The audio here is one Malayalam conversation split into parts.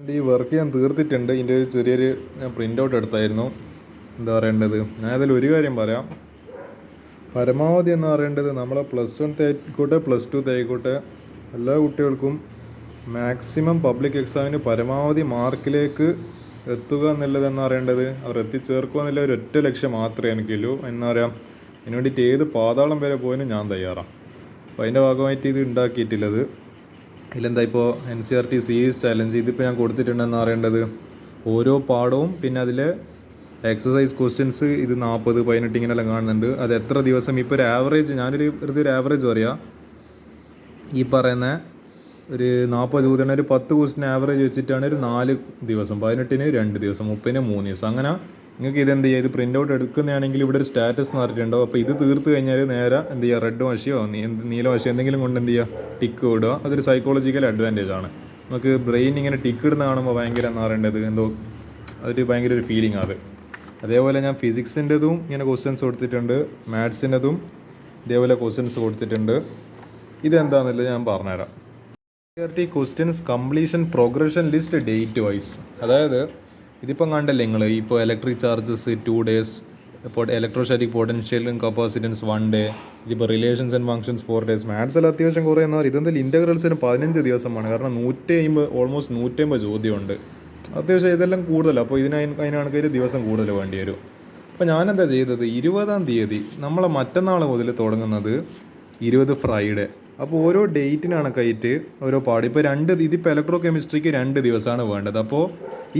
ഈ വർക്ക് ഞാൻ തീർത്തിട്ടുണ്ട്. ഇതിൻ്റെ ഒരു ചെറിയൊരു ഞാൻ പ്രിൻ്റ് ഔട്ട് എടുത്തായിരുന്നു. എന്താ പറയേണ്ടത്, ഞാൻ അതിൽ ഒരു കാര്യം പറയാം. പരമാവധി എന്ന് പറയേണ്ടത് നമ്മളെ +1 ആയിക്കോട്ടെ +2 ആയിക്കോട്ടെ എല്ലാ കുട്ടികൾക്കും മാക്സിമം പബ്ലിക് എക്സാമിന് പരമാവധി മാർക്കിലേക്ക് എത്തുക എന്നുള്ളതെന്ന് പറയേണ്ടത് അവർ എത്തിച്ചേർക്കുക എന്നുള്ള ഒരൊറ്റ ലക്ഷ്യം മാത്രമേ എനിക്കുള്ളൂ. എന്താ പറയുക, അതിന് വേണ്ടിയിട്ട് ഏത് പാതാളം വരെ പോയതിനും ഞാൻ തയ്യാറാണ്. അപ്പോൾ അതിൻ്റെ ഭാഗമായിട്ട് ഇത് ഉണ്ടാക്കിയിട്ടുള്ളത്. ഇതിലെന്താ ഇപ്പോൾ NCERT സീരീസ് ചാലഞ്ച് ഇതിപ്പോൾ ഞാൻ കൊടുത്തിട്ടുണ്ടെന്ന് പറയേണ്ടത് ഓരോ പാഠവും പിന്നെ അതിലെ എക്സസൈസ് ക്വസ്റ്റ്യൻസ് ഇത് 40, 18 ഇങ്ങനെല്ലാം കാണുന്നുണ്ട്. അത് എത്ര ദിവസം, ഇപ്പോൾ ഒരു ആവറേജ് ഞാനൊരു വെറുതെ ഒരു ആവറേജ് പറയാം. ഈ പറയുന്ന ഒരു 40 ചോദ്യം ഒരു 10 ക്വസ്റ്റ്യൻ ആവറേജ് വെച്ചിട്ടാണ് ഒരു 4 ദിവസം, 18-ന് 2 ദിവസം, 30-ന് 3 ദിവസം. അങ്ങനെ നിങ്ങൾക്ക് ഇതെന്ത് ചെയ്യുക, ഇത് പ്രിൻ്റ് ഔട്ട് എടുക്കുന്നതാണെങ്കിൽ ഇവിടെ ഒരു സ്റ്റാറ്റസ് പറഞ്ഞിട്ടുണ്ടോ. അപ്പോൾ ഇത് തീർത്ത് കഴിഞ്ഞാൽ നേരെ എന്ത് ചെയ്യുക, റെഡ് മഷിയോ നീല മഷിയോ എന്തെങ്കിലും കൊണ്ട് എന്ത് ചെയ്യുക, ടിക്ക് ഇടുക. അതൊരു സൈക്കോളജിക്കൽ അഡ്വാൻറ്റേജ് ആണ്. നമുക്ക് ബ്രെയിൻ ഇങ്ങനെ ടിക്ക് ഇടുന്ന കാണുമ്പോൾ ഭയങ്കര എന്ന് പറയേണ്ടത് എന്തോ അതൊരു ഭയങ്കര ഒരു ഫീലിംഗ് അത്. അതേപോലെ ഞാൻ ഫിസിക്സിൻ്റെതും ഇങ്ങനെ ക്വസ്റ്റ്യൻസ് കൊടുത്തിട്ടുണ്ട്, മാത്സിൻ്റെതും ഇതേപോലെ ക്വസ്റ്റ്യൻസ് കൊടുത്തിട്ടുണ്ട്. ഇതെന്താണെന്നുള്ളത് ഞാൻ പറഞ്ഞുതരാം. NCERT questions completion progression list date vice. അതായത് ഇതിപ്പം കണ്ടല്ലേ നിങ്ങൾ, ഇപ്പോൾ ഇലക്ട്രിക് ചാർജസ് 2 days, ഇപ്പോൾ ഇലക്ട്രോസ്റ്റാറ്റിക് പൊട്ടൻഷ്യലും കപ്പാസിറ്റൻസ് 1 day, ഇതിപ്പോൾ റിലേഷൻസ് ആൻഡ് ഫങ്ഷൻസ് 4 days. മാത്സിൽ അത്യാവശ്യം കുറേ എന്ന് പറയും. ഇതെന്തായാലും ഇൻ്റഗ്രൽസിന് 15 ദിവസമാണ്. കാരണം 150 ഓൾമോസ്റ്റ് 150 ചോദ്യമുണ്ട്. അത്യാവശ്യം ഇതെല്ലാം കൂടുതലാണ്. അപ്പോൾ അതിനാണെങ്കിൽ ദിവസം കൂടുതൽ വേണ്ടി വരും. അപ്പോൾ ഞാനെന്താ ചെയ്തത്, 20-ാം തീയതി നമ്മളെ മറ്റന്നാൾ മുതൽ തുടങ്ങുന്നത് 20 ഫ്രൈഡേ. അപ്പോൾ ഓരോ ഡേറ്റിനാണ് കയറ്റ് ഓരോ പാഠം. ഇപ്പോൾ ഇതിപ്പോൾ ഇലക്ട്രോ കെമിസ്ട്രിക്ക് 2 ദിവസമാണ് വേണ്ടത്. അപ്പോൾ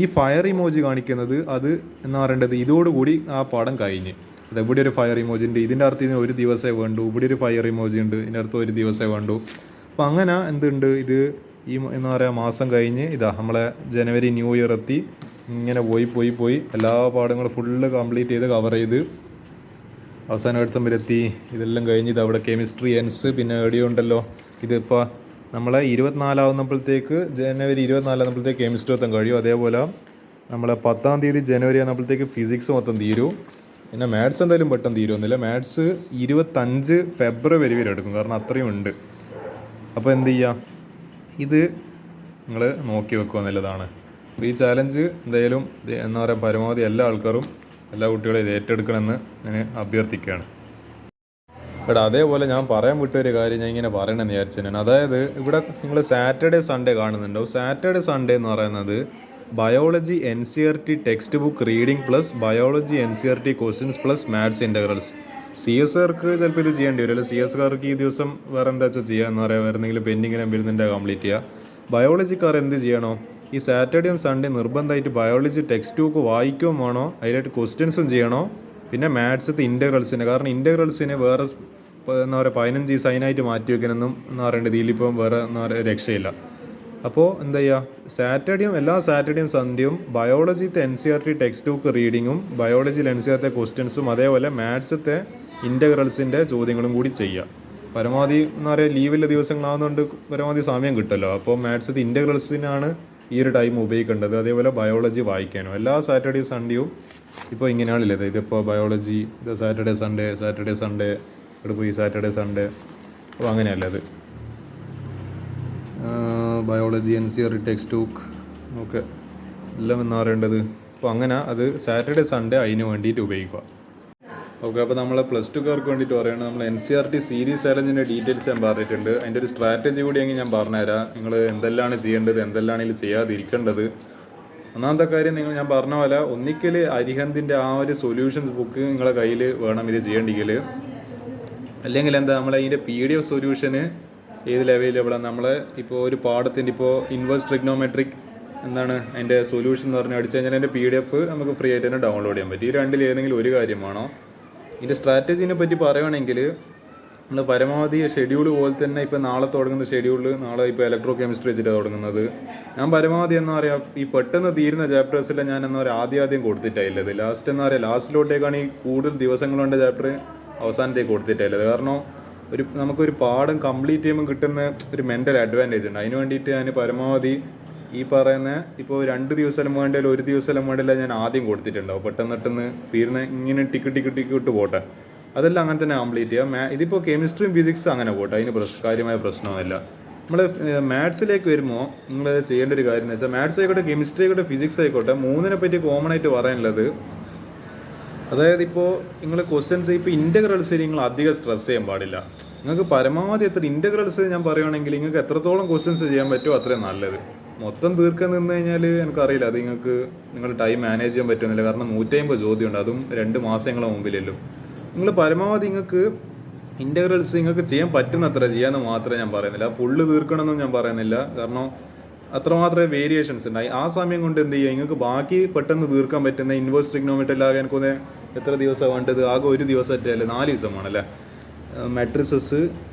ഈ ഫയർ ഇമോജി കാണിക്കുന്നത് അത് എന്ന് പറയേണ്ടത് ഇതോടുകൂടി ആ പാഠം കഴിഞ്ഞ്. അത് ഇവിടെ ഒരു ഫയർ ഇമോജി ഉണ്ട്, ഇതിൻ്റെ അർത്ഥം ഇതിന് 1 ദിവസമേ വേണ്ടൂ. ഇവിടെ ഒരു ഫയർ ഇമോജി ഉണ്ട്, ഇതിൻ്റെ അർത്ഥം 1 ദിവസമേ വേണ്ടൂ. അപ്പോൾ അങ്ങനെ എന്തുണ്ട്, ഇത് ഈ എന്താ പറയുക മാസം കഴിഞ്ഞ് ഇതാ നമ്മളെ ജനുവരി ന്യൂ ഇയർ എത്തി. ഇങ്ങനെ പോയി എല്ലാ പാഠങ്ങളും ഫുള്ള് കംപ്ലീറ്റ് ചെയ്ത് കവർ ചെയ്ത് അവസാനം എടുത്തുമ്പോഴെത്തി. ഇതെല്ലാം കഴിഞ്ഞ് ഇത് അവിടെ കെമിസ്ട്രി എൻസ് പിന്നെ എഡിയോ ഉണ്ടല്ലോ. ഇതിപ്പോൾ നമ്മളെ 24 ജനുവരി 24 കെമിസ്ട്രി മൊത്തം കഴിയും. അതേപോലെ നമ്മളെ 10-ാം തീയതി ജനുവരി ആകുമ്പോഴത്തേക്ക് ഫിസിക്സ് മൊത്തം തീരും. പിന്നെ മാത്സ് എന്തായാലും പെട്ടെന്ന് തീരുമെന്നില്ല. മാത്സ് 25 ഫെബ്രുവരി വരെ എടുക്കും, കാരണം അത്രയും ഉണ്ട്. അപ്പോൾ എന്ത് ചെയ്യുക, ഇത് നിങ്ങൾ നോക്കി വെക്കുക എന്നുള്ളതാണ്. അപ്പോൾ ഈ ചാലഞ്ച് എന്തായാലും എന്താ പറയുക പരമാവധി എല്ലാ ആൾക്കാരും എല്ലാ കുട്ടികളും ഇത് ഏറ്റെടുക്കണമെന്ന് ഞാൻ അഭ്യർത്ഥിക്കുകയാണ്. ഇവിടെ അതേപോലെ ഞാൻ പറയാൻ വിട്ടൊരു കാര്യം ഞാൻ ഇങ്ങനെ പറയണമെന്ന് വിചാരിച്ചതാണ്. അതായത് ഇവിടെ നിങ്ങൾ സാറ്റർഡേ സൺഡേ കാണുന്നുണ്ടാവും. സാറ്റർഡേ സൺഡേ എന്ന് പറയുന്നത് biology NCERT text book reading plus biology NCERT questions plus maths integrals. CS-കാർക്ക് ചിലപ്പോൾ ഇത് ചെയ്യേണ്ടി വരും. അല്ലെങ്കിൽ CS-കാർക്ക് ഈ ദിവസം വേറെ എന്താ വെച്ചാൽ ചെയ്യുക എന്ന് പറയാം, വേറെ എന്തെങ്കിലും പെൻഡിങ്ങിനും വരുന്നുണ്ടെങ്കിൽ കംപ്ലീറ്റ് ചെയ്യുക. ബയോളജിക്കാർ എന്ത് ചെയ്യണോ, ഈ സാറ്റർഡേയും സൺഡേ നിർബന്ധമായിട്ട് ബയോളജി ടെക്സ്റ്റ് ബുക്ക് വായിക്കുകയും വേണോ, അതിലായിട്ട് ക്വസ്റ്റ്യൻസും ചെയ്യണോ. പിന്നെ മാത്സത്തെ ഇൻ്റഗ്രൽസിന്, കാരണം ഇൻ്റഗ്രൽസിന് വേറെ എന്താ പറയുക 15 സൈനായിട്ട് മാറ്റി വെക്കാനൊന്നും എന്ന് പറയേണ്ട ഇതിലിപ്പം വേറെ എന്താ പറയുക രക്ഷയില്ല. അപ്പോൾ എന്താ ചെയ്യുക, സാറ്റർഡേയും എല്ലാ സാറ്റർഡേയും സൺഡേയും ബയോളജിത്തെ NCERT ടെക്സ്റ്റ് ബുക്ക് റീഡിങ്ങും ബയോളജിയിൽ NCERT ക്വസ്റ്റ്യൻസും അതേപോലെ മാത്സത്തെ ഇൻ്റഗ്രൽസിൻ്റെ ചോദ്യങ്ങളും കൂടി ചെയ്യുക. പരമാവധി എന്താ പറയുക ലീവിലെ ദിവസങ്ങളാകുന്നതുകൊണ്ട് പരമാവധി സമയം കിട്ടുമല്ലോ. അപ്പോൾ മാത്സത്തെ ഇൻ്റഗ്രൽസിനാണ് ഈ ഒരു ടൈം ഉപയോഗിക്കേണ്ടത്. അതേപോലെ ബയോളജി വായിക്കാനും എല്ലാ സാറ്റർഡേ സൺഡേയും ഇപ്പോൾ ഇങ്ങനെയാണുള്ളത്. ഇതിപ്പോൾ ബയോളജി ഇത് സാറ്റർഡേ സൺഡേ ഇവിടെ പോയി സാറ്റർഡേ സൺഡേ. അപ്പോൾ അങ്ങനെയല്ലത് biology NCERT text book okay എല്ലാം എന്ന് പറയേണ്ടത്. അപ്പോൾ അങ്ങനെ അത് സാറ്റർഡേ സൺഡേ അതിന് വേണ്ടിയിട്ട് ഉപയോഗിക്കുക. ഓക്കെ, അപ്പോൾ നമ്മൾ +2-കാർക്ക് വേണ്ടിയിട്ട് പറയുന്നത് നമ്മൾ NCERT സീരീസ് ചാലഞ്ചിൻ്റെ ഡീറ്റെയിൽസ് ഞാൻ പറഞ്ഞിട്ടുണ്ട്. അതിൻ്റെ ഒരു സ്ട്രാറ്റജി കൂടി എങ്കിൽ ഞാൻ പറഞ്ഞുതരാം. നിങ്ങൾ എന്തെല്ലാം ചെയ്യേണ്ടത്, എന്തെല്ലാം ഇതിൽ ചെയ്യാതിരിക്കേണ്ടത്. ഒന്നാമത്തെ കാര്യം ഞാൻ പറഞ്ഞ പോലെ ഒന്നിക്കൽ അരിഹന്തിൻ്റെ ആ ഒരു സൊല്യൂഷൻസ് ബുക്ക് നിങ്ങളെ കയ്യിൽ വേണം ഇത് ചെയ്യേണ്ടെങ്കിൽ. അല്ലെങ്കിൽ എന്താ നമ്മളെ ഇതിൻ്റെ PDF സൊല്യൂഷന് ഏതിൽ അവൈലബിളാണ്. നമ്മളെ ഇപ്പോൾ ഒരു പാഠത്തിൻ്റെ ഇപ്പോൾ ഇൻവേഴ്സ് ട്രിഗ്നോമെട്രിക് എന്താണ് അതിൻ്റെ സൊല്യൂഷൻ എന്ന് പറഞ്ഞാൽ അടിച്ചു കഴിഞ്ഞാൽ അതിൻ്റെ PDF നമുക്ക് ഫ്രീ ആയിട്ട് തന്നെ ഡൗൺലോഡ് ചെയ്യാൻ പറ്റും. ഈ രണ്ടിൽ ഏതെങ്കിലും ഒരു കാര്യമാണോ. ഇതിൻ്റെ സ്ട്രാറ്റജീനെ പറ്റി പറയുകയാണെങ്കിൽ നമ്മൾ പരമാവധി ഷെഡ്യൂൾ പോലെ തന്നെ ഇപ്പോൾ നാളെ തുടങ്ങുന്ന ഷെഡ്യൂളിൽ നാളെ ഇപ്പോൾ ഇലക്ട്രോ കെമിസ്ട്രി വെച്ചിട്ടാണ് തുടങ്ങുന്നത്. ഞാൻ പരമാവധി എന്താ പറയുക ഈ പെട്ടെന്ന് തീരുന്ന ചാപ്റ്റേഴ്സിൽ ഞാൻ എന്താ പറയുക ആദ്യം കൊടുത്തിട്ടായില്ലത്. ലാസ്റ്റ് എന്താ പറയുക ലാസ്റ്റിലോട്ടേക്കാണ് ഈ കൂടുതൽ ദിവസങ്ങളുണ്ട് ചാപ്റ്റർ അവസാനത്തേക്ക് കൊടുത്തിട്ടായില്ലത്. കാരണം നമുക്കൊരു പാഠം കംപ്ലീറ്റ് ചെയ്യുമ്പോൾ കിട്ടുന്ന ഒരു മെൻ്റൽ അഡ്വാൻറ്റേജ് ഉണ്ട്. അതിന് വേണ്ടിയിട്ട് ഞാൻ പരമാവധി ഈ പറയുന്ന ഇപ്പോൾ 2 ദിവസം വേണ്ടിയാലും 1 ദിവസം വേണ്ടിയല്ല ഞാൻ ആദ്യം കൊടുത്തിട്ടുണ്ടാവും. പെട്ടെന്ന് തീരുന്ന ഇങ്ങനെ ടിക്ക് ഇട്ട് പോട്ടെ. അതെല്ലാം അങ്ങനെ തന്നെ കംപ്ലീറ്റ് ചെയ്യുക. ഇതിപ്പോൾ കെമിസ്ട്രിയും ഫിസിക്സും അങ്ങനെ പോട്ടെ, അതിന് കാര്യമായ പ്രശ്നമൊന്നുമില്ല. നമ്മൾ മാത്സിലേക്ക് വരുമ്പോൾ നിങ്ങൾ ചെയ്യേണ്ട ഒരു കാര്യം എന്ന് വെച്ചാൽ മാത്സ് ആയിക്കോട്ടെ കെമിസ്ട്രി ആയിക്കോട്ടെ ഫിസിക്സ് ആയിക്കോട്ടെ മൂന്നിനെ പറ്റി കോമൺ ആയിട്ട് പറയാനുള്ളത്, അതായത് ഇപ്പോൾ നിങ്ങൾ ക്വസ്റ്റ്യൻസ് ഇപ്പോൾ ഇൻ്റഗ്രൽസ് നിങ്ങൾ അധികം സ്ട്രെസ് ചെയ്യാൻ പാടില്ല. നിങ്ങൾക്ക് പരമാവധി എത്ര ഇൻ്റഗ്രൽസ് ഞാൻ പറയുകയാണെങ്കിൽ നിങ്ങൾക്ക് എത്രത്തോളം ക്വസ്റ്റ്യൻസ് ചെയ്യാൻ പറ്റുമോ അത്രയും നല്ലത്. മൊത്തം തീർക്കാൻ നിന്ന് കഴിഞ്ഞാൽ എനിക്കറിയില്ല അത് നിങ്ങൾ ടൈം മാനേജ് ചെയ്യാൻ പറ്റുന്നില്ല. കാരണം 150 ചോദ്യമുണ്ട്, അതും 2 മാസങ്ങളെ മുമ്പിലല്ലോ. നിങ്ങൾ പരമാവധി നിങ്ങൾക്ക് ഇൻ്റഗ്രൽസ് നിങ്ങൾക്ക് ചെയ്യാൻ പറ്റുന്നത്ര ചെയ്യാമെന്ന് മാത്രമേ ഞാൻ പറയുന്നില്ല. ഫുള്ള് തീർക്കണമെന്നും ഞാൻ പറയുന്നില്ല, കാരണം അത്രമാത്രമേ വേരിയേഷൻസ് ഉണ്ടായി. ആ സമയം കൊണ്ട് എന്ത് ചെയ്യുക, നിങ്ങൾക്ക് ബാക്കി പെട്ടെന്ന് തീർക്കാൻ പറ്റുന്ന ഇൻവേഴ്സ് ട്രിഗ്നോമെട്രിയിലാകെ എനിക്കൊന്ന് എത്ര ദിവസമാണ് വേണ്ടത്, ആകെ 1 ദിവസമൊക്കെ അല്ലേ 4 ദിവസമാണല്ലേ. മാട്രിസസ്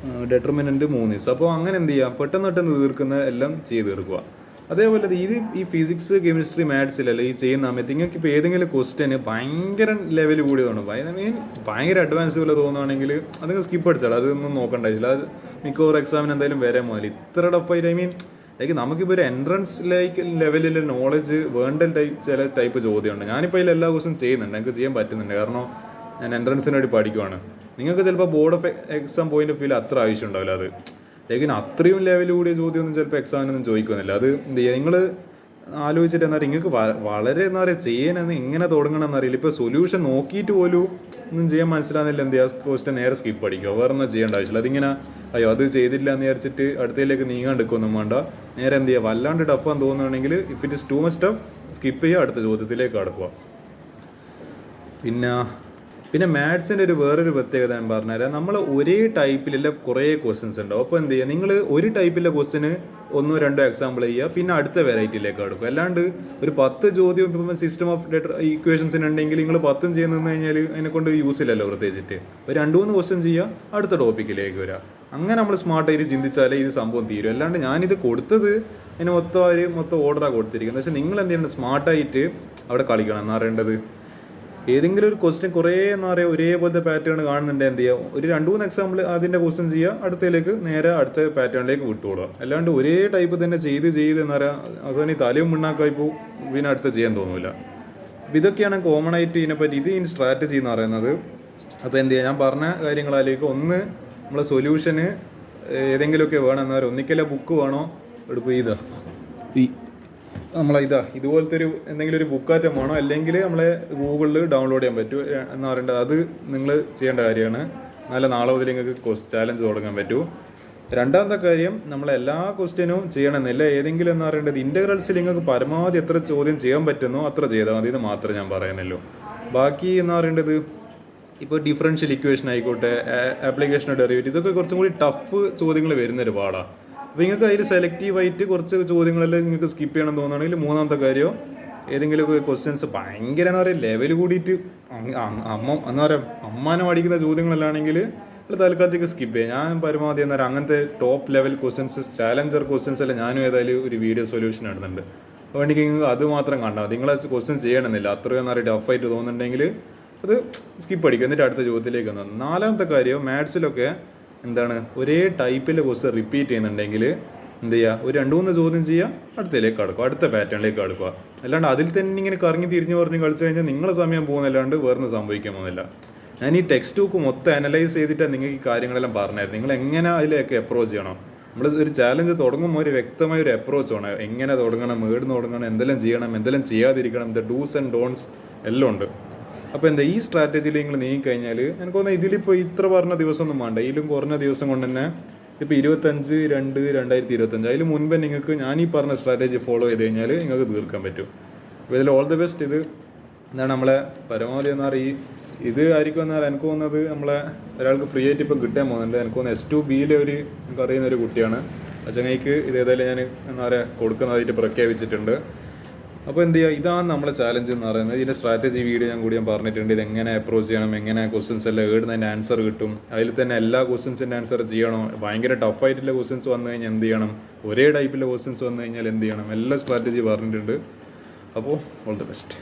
ഡെറ്റർമിനൻറ്റ് 3 ദിവസം. അപ്പോൾ അങ്ങനെ എന്ത് ചെയ്യുക, പെട്ടെന്ന് തീർക്കുന്ന എല്ലാം ചെയ്ത് തീർക്കുക. അതേപോലെ ഈ ഫിസിക്സ് കെമിസ്ട്രി മാത്സിലല്ല ഈ ചെയ്യുന്ന സമയത്ത് നിങ്ങൾക്ക് ഇപ്പോൾ ഏതെങ്കിലും ക്വസ്റ്റ്യന് ഭയങ്കര ലെവൽ കൂടി തോന്നും, ഭയങ്കര അഡ്വാൻസ് പോലെ തോന്നുകയാണെങ്കിൽ അത് സ്കിപ്പ് അടിച്ചാൽ അതൊന്നും നോക്കണ്ടായില്ല. അത് മിക്കവാറും എക്സാമിന് എന്തായാലും വരാൻ പോകില്ല. ഇത്ര ടഫായിട്ട് നമുക്കിപ്പോൾ ഒരു എൻട്രൻസ് ലെവലിൽ നോളജ് വേണ്ട ചില ടൈപ്പ് ചോദ്യമുണ്ട്. ഞാനിപ്പോൾ അതിൽ എല്ലാ ക്വസ്റ്റ്യൻ ചെയ്യുന്നുണ്ട്, എനിക്ക് ചെയ്യാൻ പറ്റുന്നുണ്ട്, കാരണം ഞാൻ എൻട്രൻസിന് വേണ്ടി പഠിക്കുവാണ്. നിങ്ങൾക്ക് ചിലപ്പോൾ board of exam point of view അത്ര ആവശ്യം ഉണ്ടാവില്ല. അത് അത്രയും ലെവൽ കൂടിയ ചോദ്യമൊന്നും ചിലപ്പോൾ എക്സാമിനൊന്നും ചോദിക്കുന്നില്ല. അത് എന്ത് ചെയ്യുക, നിങ്ങൾ ആലോചിച്ചിട്ട് എന്താ പറയുക, നിങ്ങൾക്ക് വളരെ എന്താ പറയുക ചെയ്യാനെന്ന് എങ്ങനെ തുടങ്ങണം എന്നറിയില്ല. ഇപ്പോൾ സൊല്യൂഷൻ നോക്കിയിട്ട് പോലും ഒന്നും ചെയ്യാൻ മനസ്സിലാകുന്നില്ല, എന്ത് ചെയ്യുക, ക്വസ്റ്റ്യൻ നേരെ സ്കിപ്പ് അടിക്കുക, വേറെ ഒന്നും ചെയ്യേണ്ട ആവശ്യമില്ല. അതിങ്ങനെ അയ്യോ അത് ചെയ്തില്ല എന്ന് വിചാരിച്ചിട്ട് അടുത്തതിലേക്ക് നീങ്ങാണ്ടിരിക്കൊന്നും വേണ്ട. നേരെ എന്ത് ചെയ്യുക, വല്ലാണ്ട് ടഫാന്ന് തോന്നുകയാണെങ്കിൽ if it is too much tough skip ചെയ്യുക, അടുത്ത ചോദ്യത്തിലേക്ക് കടക്കുക. പിന്നെ മാത്സിൻ്റെ വേറൊരു പ്രത്യേകത ഞാൻ പറഞ്ഞുതരാം. നമ്മൾ ഒരേ ടൈപ്പിലുള്ള കുറേ ക്വസ്റ്റ്യൻസ് ഉണ്ടാവും. അപ്പോൾ എന്ത് ചെയ്യുക, നിങ്ങൾ ഒരു ടൈപ്പിലെ ക്വസ്റ്റ്യന് 1 2 എക്സാമ്പിൾ ചെയ്യുക, പിന്നെ അടുത്ത വെറൈറ്റിയിലേക്ക് എടുക്കുക. അല്ലാണ്ട് ഒരു 10 ചോദ്യം ഇപ്പം സിസ്റ്റം ഓഫ് ഈക്വേഷൻസിന് ഉണ്ടെങ്കിൽ നിങ്ങൾ 10 ചെയ്യുന്ന കഴിഞ്ഞാൽ അതിനെക്കൊണ്ട് യൂസ് ഇല്ലല്ലോ പ്രത്യേകിച്ചിട്ട്. ഒരു 2-3 ക്വസ്റ്റ്യൻ ചെയ്യുക, അടുത്ത ടോപ്പിക്കിലേക്ക് വരിക. അങ്ങനെ നമ്മൾ സ്മാർട്ടായിട്ട് ചിന്തിച്ചാലേ ഇത് സംഭവം തീരും. അല്ലാണ്ട് ഞാനിത് കൊടുത്തത് അതിന് മൊത്തം ഓർഡറാണ് കൊടുത്തിരിക്കുന്നത്. പക്ഷേ നിങ്ങൾ എന്ത് ചെയ്യണം, സ്മാർട്ടായിട്ട് അവിടെ കളിക്കണം. എന്നാ പറയേണ്ടത്, ഏതെങ്കിലും ഒരു ക്വസ്റ്റ്യൻ കുറേ എന്താ പറയുക ഒരേപോലത്തെ പാറ്റേൺ കാണുന്നുണ്ട്, എന്ത് ചെയ്യുക, ഒരു 2-3 എക്സാമ്പിൾ അതിൻ്റെ ക്വസ്റ്റ്യൻ ചെയ്യുക, അടുത്തതിലേക്ക് നേരെ അടുത്ത പാറ്റേണിലേക്ക് വിട്ടുകൊടുക്കുക. അല്ലാണ്ട് ഒരേ ടൈപ്പ് തന്നെ ചെയ്ത് എന്താ പറയുക അവസാനം ഈ തലയും മുണ്ണാക്കായിപ്പോൾ പിന്നെ അടുത്ത് ചെയ്യാൻ തോന്നില്ല. അപ്പോൾ ഇതൊക്കെയാണ് കോമൺ ആയിട്ട് ഇതിനെപ്പറ്റി ഈ സ്ട്രാറ്റജി എന്ന് പറയുന്നത്. അപ്പോൾ എന്ത് ചെയ്യുക, ഞാൻ പറഞ്ഞ കാര്യങ്ങളാലേക്ക് ഒന്ന് നമ്മളെ സൊല്യൂഷന് ഏതെങ്കിലുമൊക്കെ വേണം. എന്നാ പറയുക ഒന്നിക്കല്ല ബുക്ക് വേണോ എടുക്കുക, ഇതുപോലത്തെ എന്തെങ്കിലും ഒരു ബുക്കാറ്റം വേണോ, അല്ലെങ്കിൽ നമ്മളെ ഗൂഗിളിൽ ഡൗൺലോഡ് ചെയ്യാൻ പറ്റും എന്ന് പറയേണ്ടത്. അത് നിങ്ങൾ ചെയ്യേണ്ട കാര്യമാണ്. നല്ല നാളെ മുതൽ നിങ്ങൾക്ക് ചാലഞ്ച് തുടങ്ങാൻ പറ്റൂ. രണ്ടാമത്തെ കാര്യം, നമ്മളെല്ലാ ക്വസ്റ്റ്യനും ചെയ്യണമെന്നില്ല. ഏതെങ്കിലും എന്ന് പറയേണ്ടത് ഇൻ്റഗ്രൽസിൽ നിങ്ങൾക്ക് പരമാവധി എത്ര ചോദ്യം ചെയ്യാൻ പറ്റുന്നോ അത്ര ചെയ്താൽ മതി എന്ന് മാത്രമേ ഞാൻ പറയുന്നുള്ളൂ. ബാക്കി എന്ന് പറയേണ്ടത് ഇപ്പോൾ ഡിഫറൻഷ്യൽ ഇക്വേഷൻ ആയിക്കോട്ടെ, ആപ്ലിക്കേഷൻ ഡെറിവേറ്റീവ്, ഇതൊക്കെ കുറച്ചും കൂടി ടഫ് ചോദ്യങ്ങൾ വരുന്നൊരു പാടാണ്. അപ്പോൾ നിങ്ങൾക്ക് അതിൽ സെലക്റ്റീവായിട്ട് കുറച്ച് ചോദ്യങ്ങളെല്ലാം നിങ്ങൾക്ക് സ്കിപ്പ് ചെയ്യണം തോന്നുകയാണെങ്കിൽ മൂന്നാമത്തെ കാര്യം, ഏതെങ്കിലും ക്വസ്റ്റ്യൻസ് ഭയങ്കര എന്താ പറയുക ലെവൽ കൂടിയിട്ട് എന്താ പറയുക അമ്മാനം അടിക്കുന്ന ചോദ്യങ്ങളല്ലാണെങ്കിൽ തൽക്കാലത്തേക്ക് സ്കിപ്പ് ചെയ്യുക. ഞാൻ പരമാവധി എന്താ പറയുക അങ്ങനത്തെ top level questions, Challenger questions എല്ലാം ഞാനും ഏതായാലും ഒരു വീഡിയോ സൊല്യൂഷൻ ഇടുന്നുണ്ട്. അപ്പോൾ വേണ്ടി നിങ്ങൾക്ക് അത് മാത്രം കണ്ടാൽ മതി. നിങ്ങളെ ക്വസ്റ്റ്യൻ ചെയ്യണമെന്നില്ല. അത്രയും എന്താ പറയുക ടഫായിട്ട് തോന്നുന്നുണ്ടെങ്കിൽ അത് സ്കിപ്പ് അടിക്കുക, എന്നിട്ട് അടുത്ത ചോദ്യത്തിലേക്ക് വന്നത്. നാലാമത്തെ കാര്യം, മാത്സിലൊക്കെ എന്താണ് ഒരേ ടൈപ്പിലെ ക്വസ്റ്റ്യൻ റിപ്പീറ്റ് ചെയ്യുന്നുണ്ടെങ്കിൽ എന്ത് ചെയ്യുക, ഒരു 2-3 ചോദ്യം ചെയ്യുക, അടുത്തതിലേക്ക് കടക്കുക, അടുത്ത പാറ്റേണിലേക്ക് കടക്കുക. അല്ലാണ്ട് അതിൽ തന്നെ ഇങ്ങനെ കറങ്ങി തിരിഞ്ഞ് പറഞ്ഞ് കളിച്ചു കഴിഞ്ഞാൽ നിങ്ങളെ സമയം പോകുന്നല്ലാണ്ട് വേറൊന്നും സംഭവിക്കാൻ പോകുന്നില്ല. ഞാൻ ഈ ടെക്സ്റ്റ് ബുക്ക് മൊത്തം അനലൈസ് ചെയ്തിട്ടാണ് നിങ്ങൾക്ക് ഈ കാര്യങ്ങളെല്ലാം പറഞ്ഞായിരുന്നു. നിങ്ങൾ എങ്ങനെ അതിലേക്ക് അപ്രോച്ച് ചെയ്യണം. നമ്മൾ ഒരു ചാലഞ്ച് തുടങ്ങുമ്പോൾ ഒരു വ്യക്തമായ ഒരു അപ്രോച്ച് വേണം. എങ്ങനെ തുടങ്ങണം, എവിടുന്ന് തുടങ്ങണം, എന്തെല്ലാം ചെയ്യണം, എന്തെല്ലാം ചെയ്യാതിരിക്കണം, ഡൂസ് ആൻഡ് ഡോൺസ് എല്ലാം ഉണ്ട്. അപ്പോൾ എന്താ ഈ സ്ട്രാറ്റജിയിൽ നിങ്ങൾ നീങ്ങിക്കഴിഞ്ഞാൽ എനിക്ക് തോന്നുന്നത് ഇതിലിപ്പോൾ ഇത്ര പറഞ്ഞ ദിവസമൊന്നും വേണ്ട. ഇതിലും കുറഞ്ഞ ദിവസം കൊണ്ട് തന്നെ ഇപ്പോൾ 25/2/2025 അതിൽ മുൻപേ നിങ്ങൾക്ക് ഞാൻ ഈ പറഞ്ഞ സ്ട്രാറ്റജി ഫോളോ ചെയ്ത് കഴിഞ്ഞാൽ നിങ്ങൾക്ക് തീർക്കാൻ പറ്റും. അപ്പോൾ ഇതിൽ ഓൾ ദി ബെസ്റ്റ്. ഇത് എന്താണ് നമ്മളെ പരമാവധി എന്നാൽ ഇത് ആയിരിക്കും എന്നാൽ എനിക്ക് തോന്നുന്നത് നമ്മളെ ഒരാൾക്ക് ഫ്രീ ആയിട്ട് ഇപ്പോൾ കിട്ടാൻ പോകുന്നുണ്ട്. എനിക്ക് തോന്നുന്നത് S2Bയിലെ എനിക്ക് അറിയുന്ന ഒരു കുട്ടിയാണ്. ചങ്ങായിക്ക് ഇത് ഏതായാലും ഞാൻ എന്താ പറയുക കൊടുക്കുന്നതായിട്ട് പ്രഖ്യാപിച്ചിട്ടുണ്ട്. അപ്പോൾ എന്ത് ചെയ്യുക, ഇതാണ് നമ്മളെ ചാലഞ്ച് എന്ന് പറയുന്നത്. ഇതിൻ്റെ സ്ട്രാറ്റജി വീഡിയോ ഞാൻ പറഞ്ഞിട്ടുണ്ട്. ഇതെങ്ങനെ അപ്രോച്ച് ചെയ്യണം, എങ്ങനെ ക്വസ്റ്റ്യൻസ് എല്ലാം എഴുതുന്നതിൻ്റെ ആൻസർ കിട്ടും, അതിൽ തന്നെ എല്ലാ ക്വസ്റ്റ്യൻസിൻ്റെ ആൻസർ ചെയ്യണോ, ഭയങ്കര ടഫായിട്ടുള്ള ക്വസ്റ്റ്യൻസ് വന്നു കഴിഞ്ഞാൽ എന്ത് ചെയ്യണം, ഒരേ ടൈപ്പിലെ ക്വസ്റ്റ്യൻസ് വന്നു കഴിഞ്ഞാൽ എന്ത് ചെയ്യണം, എല്ലാ സ്ട്രാറ്റജി പറഞ്ഞിട്ടുണ്ട്. അപ്പോൾ ഓൾ ദി ബെസ്റ്റ്.